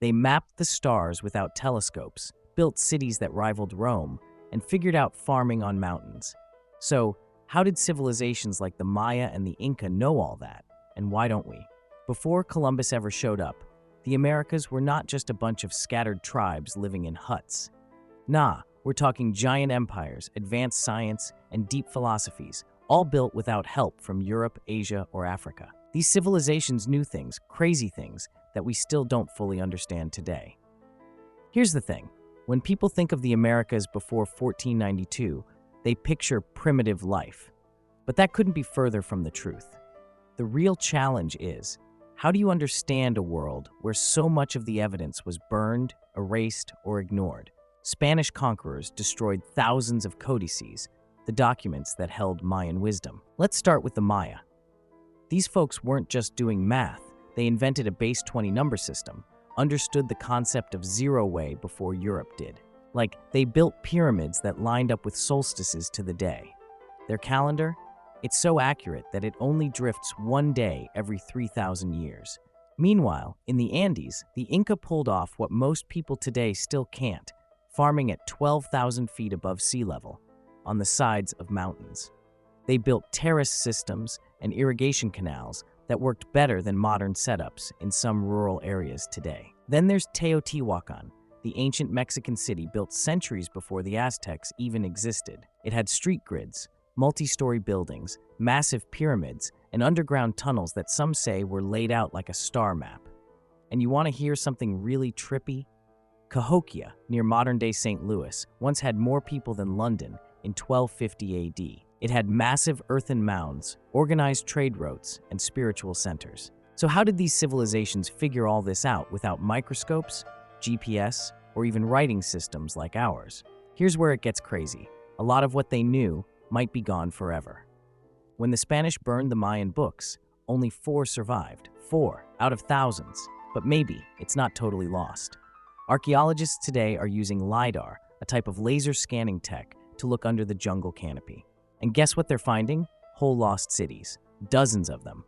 They mapped the stars without telescopes, built cities that rivaled Rome, and figured out farming on mountains. So, how did civilizations like the Maya and the Inca know all that? And why don't we? Before Columbus ever showed up, the Americas were not just a bunch of scattered tribes living in huts. Nah, we're talking giant empires, advanced science, and deep philosophies, all built without help from Europe, Asia, or Africa. These civilizations knew things, crazy things, that we still don't fully understand today. Here's the thing. When people think of the Americas before 1492, they picture primitive life. But that couldn't be further from the truth. The real challenge is, how do you understand a world where so much of the evidence was burned, erased, or ignored? Spanish conquerors destroyed thousands of codices, the documents that held Mayan wisdom. Let's start with the Maya. These folks weren't just doing math, they invented a base 20 number system, understood the concept of zero way before Europe did. Like, they built pyramids that lined up with solstices to the day. Their calendar? It's so accurate that it only drifts one day every 3,000 years. Meanwhile, in the Andes, the Inca pulled off what most people today still can't, farming at 12,000 feet above sea level, on the sides of mountains. They built terrace systems and irrigation canals that worked better than modern setups in some rural areas today. Then there's Teotihuacan, the ancient Mexican city built centuries before the Aztecs even existed. It had street grids, multi-story buildings, massive pyramids, and underground tunnels that some say were laid out like a star map. And you want to hear something really trippy? Cahokia, near modern-day St. Louis, once had more people than London in 1250 AD. It had massive earthen mounds, organized trade routes, and spiritual centers. So how did these civilizations figure all this out without microscopes, GPS, or even writing systems like ours? Here's where it gets crazy. A lot of what they knew might be gone forever. When the Spanish burned the Mayan books, only 4 survived. 4 out of thousands. But maybe it's not totally lost. Archaeologists today are using LiDAR, a type of laser scanning tech, to look under the jungle canopy. And guess what they're finding? Whole lost cities. Dozens of them.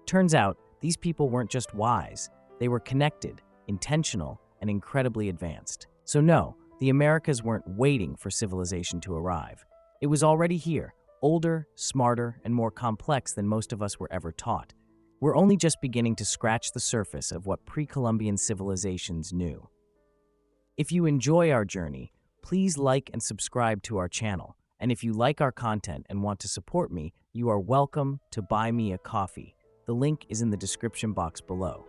Turns out, these people weren't just wise. They were connected, intentional, and incredibly advanced. So no, the Americas weren't waiting for civilization to arrive. It was already here, older, smarter, and more complex than most of us were ever taught. We're only just beginning to scratch the surface of what pre-Columbian civilizations knew. If you enjoy our journey, please like and subscribe to our channel. And if you like our content and want to support me, you are welcome to buy me a coffee. The link is in the description box below.